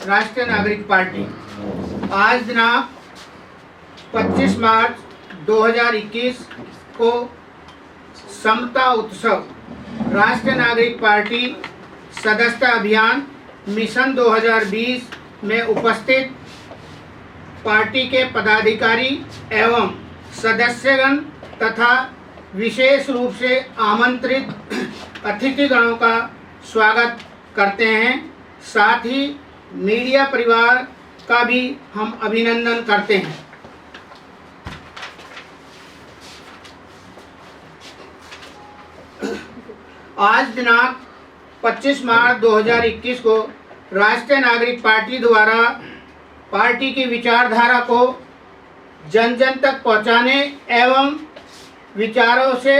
राष्ट्रीय नागरिक पार्टी आज दिनांक 25 मार्च 2021 को समता उत्सव राष्ट्रीय नागरिक पार्टी सदस्यता अभियान मिशन 2020 में उपस्थित पार्टी के पदाधिकारी एवं सदस्यगण तथा विशेष रूप से आमंत्रित अतिथिगणों का स्वागत करते हैं। साथ ही मीडिया परिवार का भी हम अभिनंदन करते हैं। आज दिनांक 25 मार्च 2021 को राष्ट्रीय नागरिक पार्टी द्वारा पार्टी की विचारधारा को जन जन तक पहुंचाने एवं विचारों से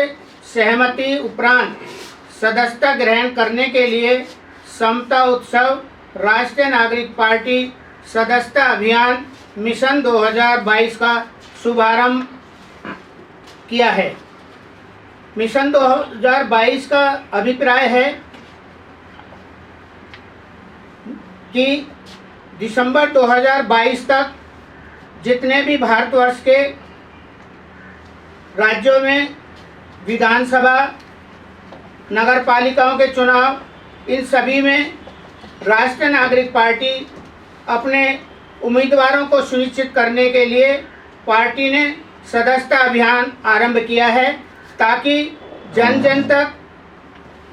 सहमति उपरांत सदस्यता ग्रहण करने के लिए समता उत्सव राष्ट्रीय नागरिक पार्टी सदस्यता अभियान मिशन 2022 का शुभारंभ किया है। मिशन 2022 का अभिप्राय है कि दिसंबर 2022 तक जितने भी भारतवर्ष के राज्यों में विधानसभा नगर पालिकाओं के चुनाव, इन सभी में राष्ट्रीय नागरिक पार्टी अपने उम्मीदवारों को सुनिश्चित करने के लिए पार्टी ने सदस्यता अभियान आरंभ किया है, ताकि जन जन तक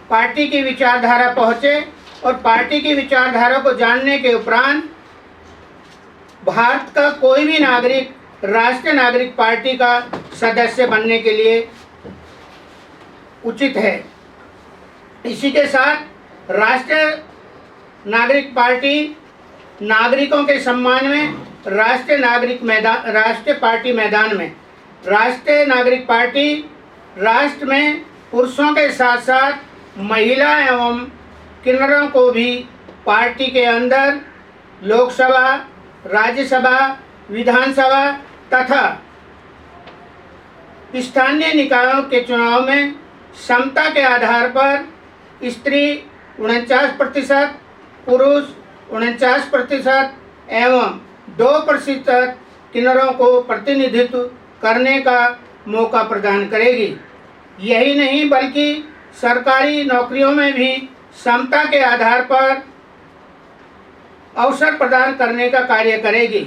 पार्टी की विचारधारा पहुँचे और पार्टी की विचारधारा को जानने के उपरांत भारत का कोई भी नागरिक राष्ट्रीय नागरिक पार्टी का सदस्य बनने के लिए उचित है। इसी के साथ राष्ट्रीय नागरिक पार्टी नागरिकों के सम्मान में राष्ट्रीय पार्टी मैदान में राष्ट्रीय नागरिक पार्टी राष्ट्र में पुरुषों के साथ साथ महिला एवं किन्नरों को भी पार्टी के अंदर लोकसभा, राज्यसभा, विधानसभा तथा स्थानीय निकायों के चुनाव में समता के आधार पर स्त्री 49%, पुरुष 49% एवं 2% किन्नरों को प्रतिनिधित्व करने का मौका प्रदान करेगी। यही नहीं बल्कि सरकारी नौकरियों में भी समता के आधार पर अवसर प्रदान करने का कार्य करेगी।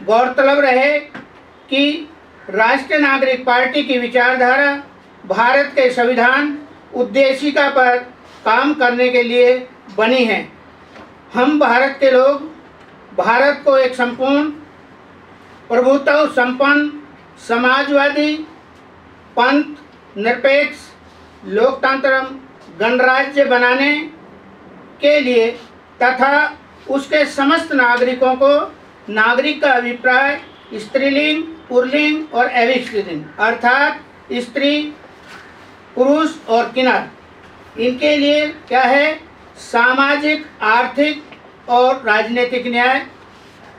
गौरतलब रहे कि राष्ट्रीय नागरिक पार्टी की विचारधारा भारत के संविधान उद्देशिका पर काम करने के लिए बनी है। हम भारत के लोग भारत को एक संपूर्ण प्रभुत्व संपन्न समाजवादी पंथ निरपेक्ष लोकतंत्र गणराज्य बनाने के लिए तथा उसके समस्त नागरिकों को नागरिक का अभिप्राय स्त्रीलिंग, पुल्लिंग और अविस्त्रीलिंग अर्थात स्त्री, पुरुष और किन्नर, इनके लिए क्या है, सामाजिक, आर्थिक और राजनीतिक न्याय,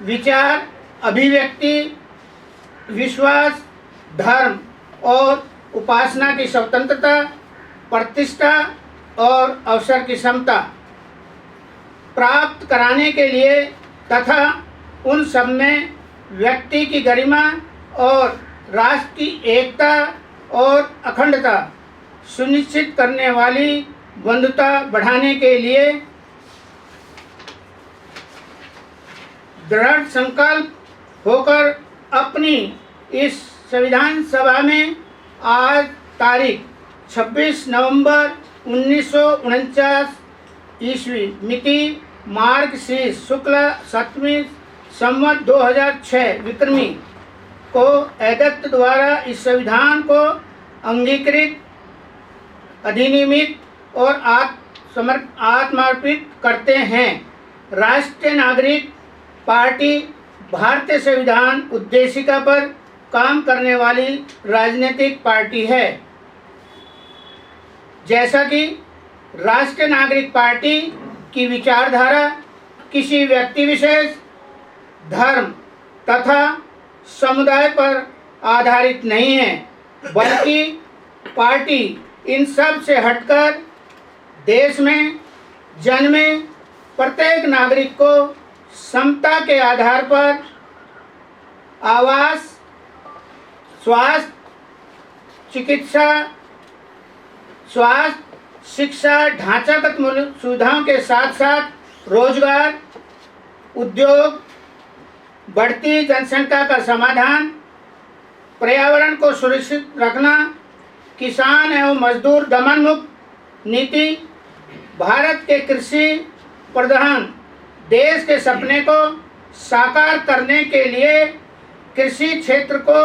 विचार, अभिव्यक्ति, विश्वास, धर्म और उपासना की स्वतंत्रता, प्रतिष्ठा और अवसर की समता प्राप्त कराने के लिए तथा उन सब में व्यक्ति की गरिमा और राष्ट्र की एकता और अखंडता सुनिश्चित करने वाली बंधुता बढ़ाने के लिए दृढ़ संकल्प होकर अपनी इस संविधान सभा में आज तारीख 26 नवंबर 1949 ईस्वी मिति मार्गशीर्ष शुक्ल 7वीं संवत 2006 विक्रमी को अध्यक्ष द्वारा इस संविधान को अंगीकृत, अधिनियमित और आत्मर्पित करते हैं। राष्ट्रीय नागरिक पार्टी भारतीय संविधान उद्देशिका पर काम करने वाली राजनीतिक पार्टी है। जैसा कि राष्ट्रीय नागरिक पार्टी की विचारधारा किसी व्यक्ति विशेष, धर्म तथा समुदाय पर आधारित नहीं है, बल्कि पार्टी इन सब से हटकर देश में, जन में प्रत्येक नागरिक को समता के आधार पर आवास, स्वास्थ्य, शिक्षा, ढांचागत मूलभूत सुविधाओं के साथ साथ रोजगार, उद्योग, बढ़ती जनसंख्या का समाधान, पर्यावरण को सुरक्षित रखना, किसान एवं मजदूर दमन मुक्त नीति, भारत के कृषि प्रधान देश के सपने को साकार करने के लिए कृषि क्षेत्र को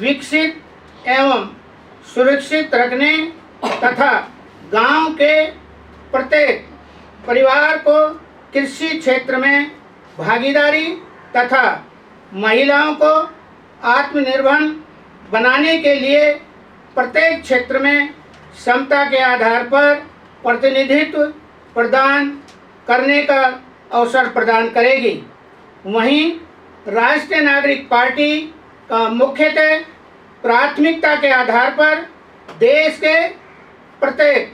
विकसित एवं सुरक्षित रखने तथा गांव के प्रत्येक परिवार को कृषि क्षेत्र में भागीदारी तथा महिलाओं को आत्मनिर्भर बनाने के लिए प्रत्येक क्षेत्र में समता के आधार पर प्रतिनिधित्व प्रदान करने का अवसर प्रदान करेगी। वहीं राष्ट्रीय नागरिक पार्टी का मुख्यतः प्राथमिकता के आधार पर देश के प्रत्येक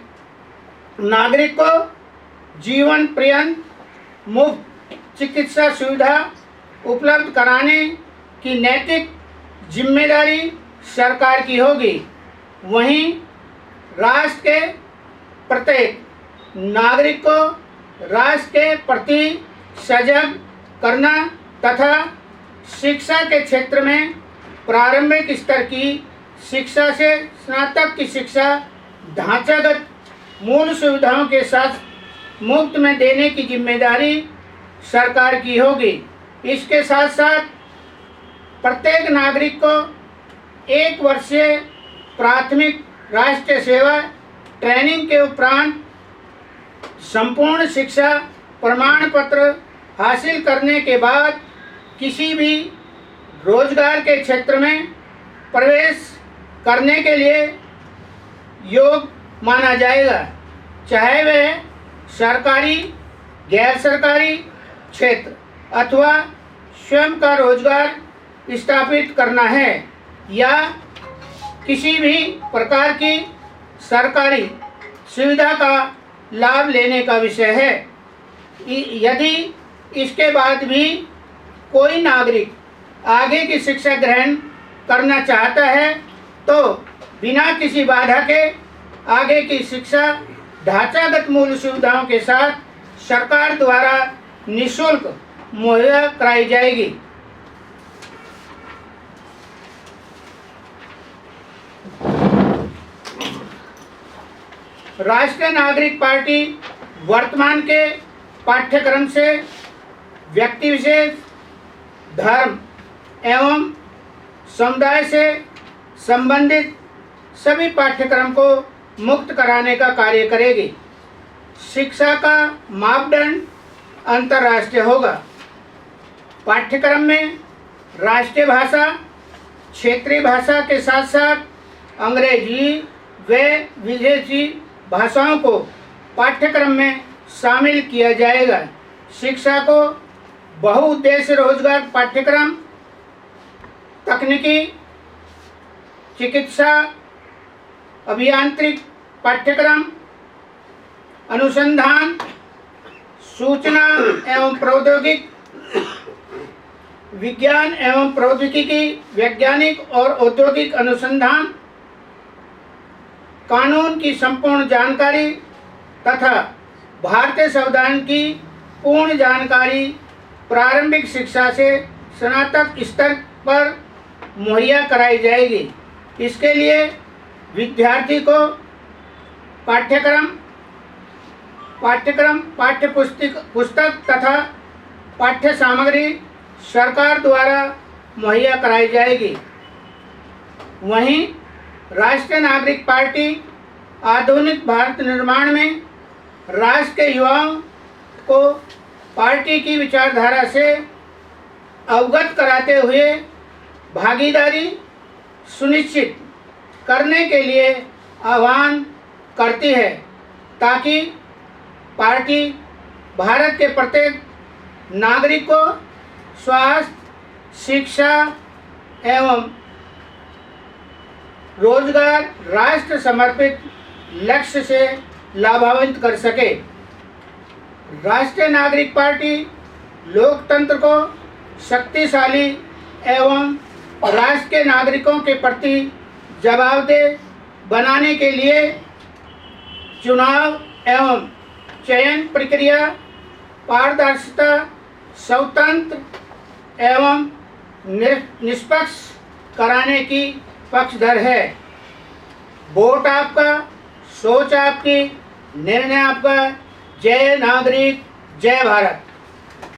नागरिक को जीवन पर्यंत मुफ्त चिकित्सा सुविधा उपलब्ध कराने की नैतिक जिम्मेदारी सरकार की होगी। वहीं राष्ट्र के प्रत्येक नागरिक को राष्ट्र के प्रति सजग करना तथा शिक्षा के क्षेत्र में प्रारंभिक स्तर की शिक्षा से स्नातक की शिक्षा ढांचागत मूल सुविधाओं के साथ मुफ्त में देने की जिम्मेदारी सरकार की होगी। इसके साथ साथ प्रत्येक नागरिक को 1 वर्षीय प्राथमिक राष्ट्रीय सेवा ट्रेनिंग के उपरांत संपूर्ण शिक्षा प्रमाण पत्र हासिल करने के बाद किसी भी रोजगार के क्षेत्र में प्रवेश करने के लिए योग्य माना जाएगा, चाहे वह सरकारी, गैर सरकारी क्षेत्र अथवा स्वयं का रोजगार स्थापित करना है या किसी भी प्रकार की सरकारी सुविधा का लाभ लेने का विषय है। यदि इसके बाद भी कोई नागरिक आगे की शिक्षा ग्रहण करना चाहता है तो बिना किसी बाधा के आगे की शिक्षा ढांचागत मूल सुविधाओं के साथ सरकार द्वारा निःशुल्क मुहैया कराई जाएगी। राष्ट्रीय नागरिक पार्टी वर्तमान के पाठ्यक्रम से व्यक्ति विशेष, धर्म एवं समुदाय से संबंधित सभी पाठ्यक्रम को मुक्त कराने का कार्य करेगी। शिक्षा का मापदंड अंतर्राष्ट्रीय होगा। पाठ्यक्रम में राष्ट्रीय भाषा, क्षेत्रीय भाषा के साथ साथ अंग्रेजी व विदेशी भाषाओं को पाठ्यक्रम में शामिल किया जाएगा। शिक्षा को बहुउद्देश्य रोजगार पाठ्यक्रम, तकनीकी, चिकित्सा, अभियांत्रिक पाठ्यक्रम, अनुसंधान, सूचना एवं प्रौद्योगिकी, विज्ञान एवं प्रौद्योगिकी, वैज्ञानिक और औद्योगिक अनुसंधान, कानून की संपूर्ण जानकारी तथा भारतीय संविधान की पूर्ण जानकारी प्रारंभिक शिक्षा से स्नातक स्तर पर मुहैया कराई जाएगी। इसके लिए विद्यार्थी को पाठ्य पुस्तक तथा पाठ्य सामग्री सरकार द्वारा मुहैया कराई जाएगी। वहीं राष्ट्रीय नागरिक पार्टी आधुनिक भारत निर्माण में राष्ट्र के युवाओं को पार्टी की विचारधारा से अवगत कराते हुए भागीदारी सुनिश्चित करने के लिए आह्वान करती है, ताकि पार्टी भारत के प्रत्येक नागरिक को स्वास्थ्य, शिक्षा एवं रोजगार राष्ट्र समर्पित लक्ष्य से लाभान्वित कर सके। राष्ट्रीय नागरिक पार्टी लोकतंत्र को शक्तिशाली एवं राष्ट्र के नागरिकों के प्रति जवाबदेह बनाने के लिए चुनाव एवं चयन प्रक्रिया पारदर्शिता, स्वतंत्र एवं निष्पक्ष कराने की पक्षधर है। वोट आपका, सोच आपकी, निर्णय आपका। जय नागरिक, जय भारत।